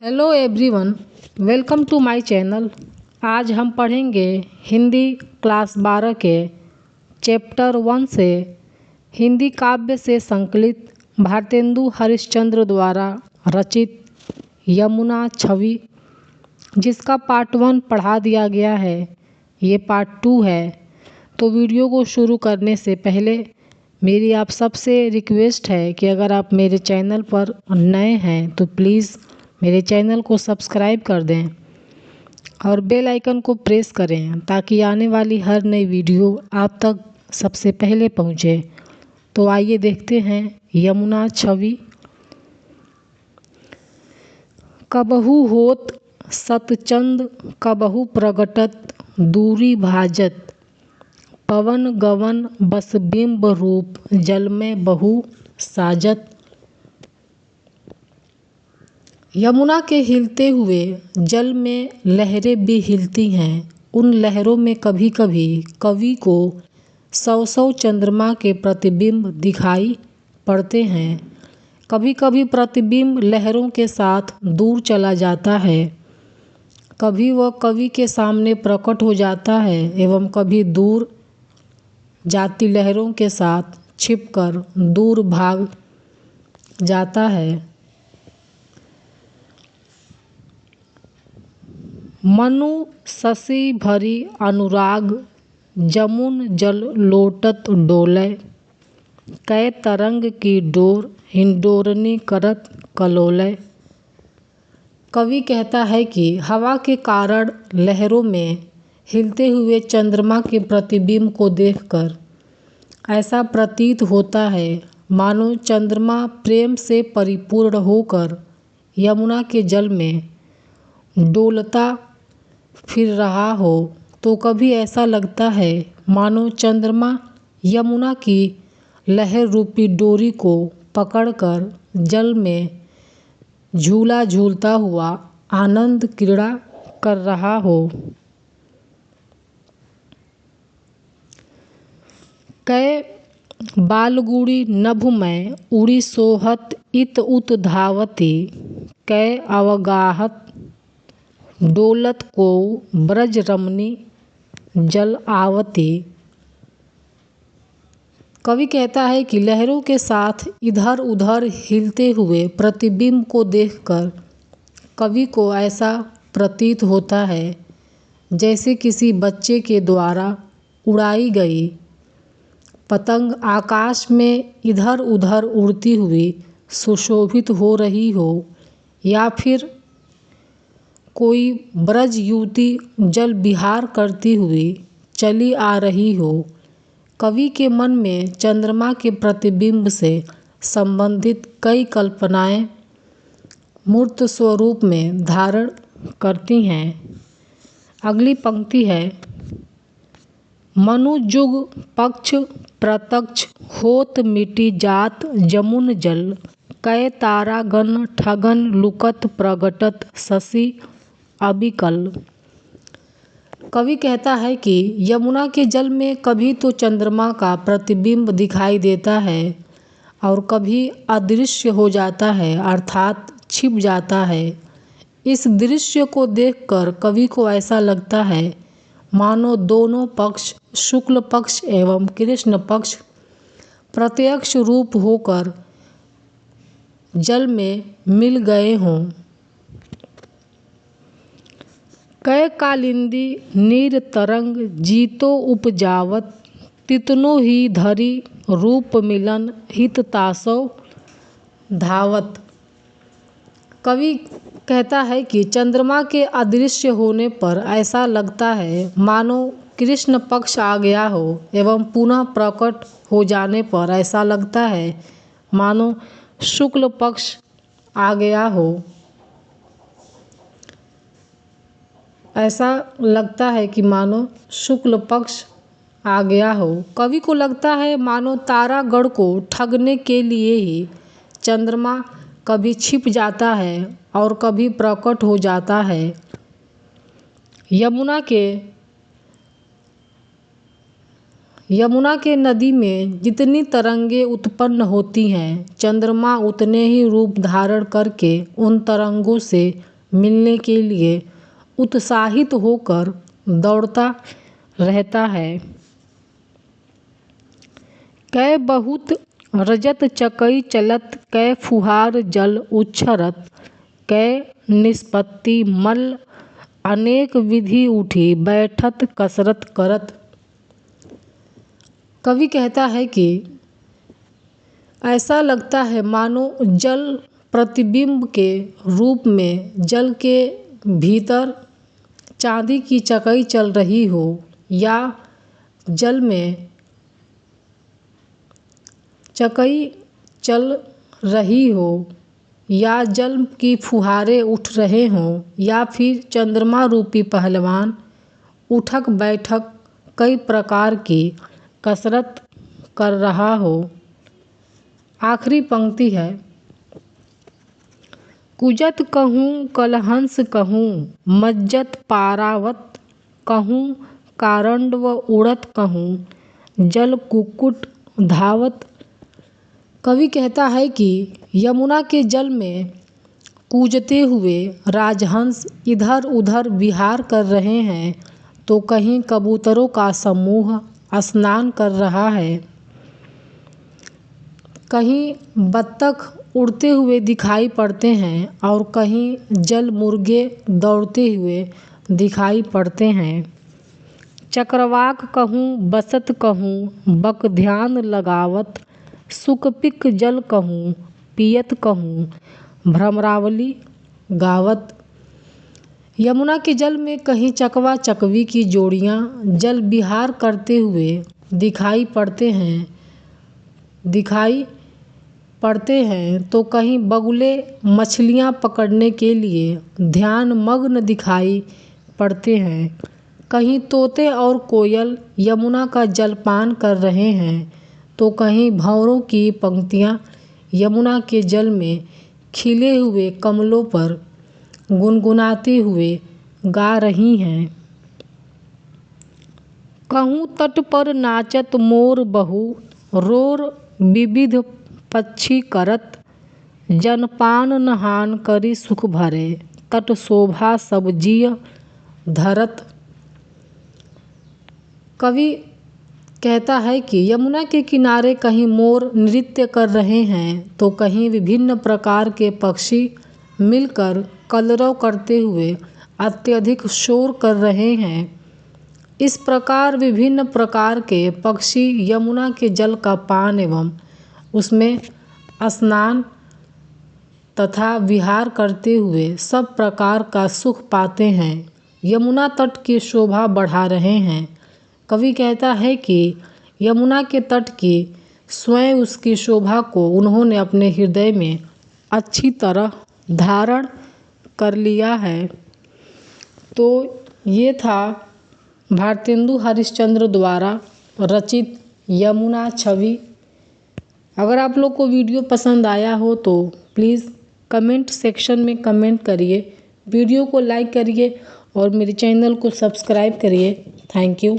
Hello everyone, welcome to my channel. आज हम पढ़ेंगे हिंदी क्लास 12 के चैप्टर 1 से हिंदी काव्य से संकलित भारतेंदु हरिश्चंद्र द्वारा रचित यमुना छवि, जिसका पार्ट 1 पढ़ा दिया गया है। ये पार्ट 2 है। तो वीडियो को शुरू करने से पहले मेरी आप सबसे रिक्वेस्ट है कि अगर आप मेरे चैनल पर नए हैं तो प्लीज़ मेरे चैनल को सब्सक्राइब कर दें और बेल आइकन को प्रेस करें ताकि आने वाली हर नई वीडियो आप तक सबसे पहले पहुंचे। तो आइए देखते हैं यमुना छवि। कबहू होत सतचंद कबहू प्रगटत दूरी भाजत, पवन गवन बस बिंब रूप जल में बहु साजत। यमुना के हिलते हुए जल में लहरें भी हिलती हैं। उन लहरों में कभी कभी कवि को सौ सौ चंद्रमा के प्रतिबिंब दिखाई पड़ते हैं। कभी कभी प्रतिबिंब लहरों के साथ दूर चला जाता है, कभी वह कवि के सामने प्रकट हो जाता है एवं कभी दूर जाती लहरों के साथ छिपकर दूर भाग जाता है। मनु शशि भरी अनुराग जमुन जल लोटत डोले, कै तरंग की डोर हिंडोरनी करत कलोले। कवि कहता है कि हवा के कारण लहरों में हिलते हुए चंद्रमा के प्रतिबिंब को देखकर ऐसा प्रतीत होता है मानो चंद्रमा प्रेम से परिपूर्ण होकर यमुना के जल में डोलता फिर रहा हो, तो कभी ऐसा लगता है मानो चंद्रमा यमुना की लहर रूपी डोरी को पकड़कर जल में झूला झूलता हुआ आनंद क्रीड़ा कर रहा हो। कै बालगुड़ी नभ में उड़ी सोहत इत उत धावती, कै अवगाहत डोलत को ब्रज रमनी जल आवती। कवि कहता है कि लहरों के साथ इधर उधर हिलते हुए प्रतिबिंब को देखकर कवि को ऐसा प्रतीत होता है जैसे किसी बच्चे के द्वारा उड़ाई गई पतंग आकाश में इधर उधर उड़ती हुई सुशोभित हो रही हो, या फिर कोई ब्रज युवती जल विहार करती हुई चली आ रही हो। कवि के मन में चंद्रमा के प्रतिबिंब से संबंधित कई कल्पनाएं मूर्त स्वरूप में धारण करती हैं। अगली पंक्ति है, मनु जुग पक्ष प्रत्यक्ष होत मिटी जात जमुन जल, कै तारा गण ठगन लुकत प्रगटत शशि अबिकल। कवि कहता है कि यमुना के जल में कभी तो चंद्रमा का प्रतिबिंब दिखाई देता है और कभी अदृश्य हो जाता है, अर्थात छिप जाता है। इस दृश्य को देखकर कवि को ऐसा लगता है मानो दोनों पक्ष शुक्ल पक्ष एवं कृष्ण पक्ष प्रत्यक्ष रूप होकर जल में मिल गए हों। कै कालिंदी नीर तरंग जीतो उपजावत, तितनो ही धरी रूप मिलन हित तासो धावत। कवि कहता है कि चंद्रमा के अदृश्य होने पर ऐसा लगता है मानो कृष्ण पक्ष आ गया हो एवं पुनः प्रकट हो जाने पर ऐसा लगता है मानो शुक्ल पक्ष आ गया हो। ऐसा लगता है कि मानो शुक्ल पक्ष आ गया हो। कवि को लगता है मानो तारागण को ठगने के लिए ही चंद्रमा कभी छिप जाता है और कभी प्रकट हो जाता है। यमुना के नदी में जितनी तरंगें उत्पन्न होती हैं, चंद्रमा उतने ही रूप धारण करके उन तरंगों से मिलने के लिए उत्साहित होकर दौड़ता रहता है। कै बहुत रजत चकई चलत, कै फुहार जल उच्छरत, कै निष्पत्ति मल्ल अनेक विधि उठी बैठत कसरत करत। कवि कहता है कि ऐसा लगता है मानो जल प्रतिबिंब के रूप में जल के भीतर चांदी की चकई चल रही हो, या जल में चकई चल रही हो, या जल की फुहारे उठ रहे हों, या फिर चंद्रमा रूपी पहलवान उठक बैठक कई प्रकार की कसरत कर रहा हो। आखिरी पंक्ति है, कुजत कहूँ कलहंस कहूँ, मज्जत पारावत कहूँ, कारंडव उड़त कहूँ, जल कुक्कुट धावत। कवि कहता है कि यमुना के जल में कूजते हुए राजहंस इधर उधर विहार कर रहे हैं, तो कहीं कबूतरों का समूह स्नान कर रहा है, कहीं बत्तख उड़ते हुए दिखाई पड़ते हैं और कहीं जल मुर्गे दौड़ते हुए दिखाई पड़ते हैं। चक्रवाक कहूँ बसत कहूँ, बक ध्यान लगावत, सुकपिक जल कहूँ पियत कहूँ, भ्रमरावली गावत। यमुना के जल में कहीं चकवा चकवी की जोड़ियाँ जल विहार करते हुए दिखाई पड़ते हैं, तो कहीं बगुले मछलियाँ पकड़ने के लिए ध्यान मग्न दिखाई पड़ते हैं, कहीं तोते और कोयल यमुना का जलपान कर रहे हैं, तो कहीं भंवरों की पंक्तियाँ यमुना के जल में खिले हुए कमलों पर गुनगुनाते हुए गा रही हैं। कहूँ तट पर नाचत मोर बहू, रोर विविध पक्षी करत, जनपान नहान करी सुख भरे, तट शोभा सब जिय धरत। कवि कहता है कि यमुना के किनारे कहीं मोर नृत्य कर रहे हैं, तो कहीं विभिन्न प्रकार के पक्षी मिलकर कलरव करते हुए अत्यधिक शोर कर रहे हैं। इस प्रकार विभिन्न प्रकार के पक्षी यमुना के जल का पान एवं उसमें स्नान तथा विहार करते हुए सब प्रकार का सुख पाते हैं, यमुना तट की शोभा बढ़ा रहे हैं। कवि कहता है कि यमुना के तट की स्वयं उसकी शोभा को उन्होंने अपने हृदय में अच्छी तरह धारण कर लिया है। तो ये था भारतेंदु हरिश्चंद्र द्वारा रचित यमुना छवि। अगर आप लोग को वीडियो पसंद आया हो तो प्लीज़ कमेंट सेक्शन में कमेंट करिए, वीडियो को लाइक करिए और मेरे चैनल को सब्सक्राइब करिए। Thank you.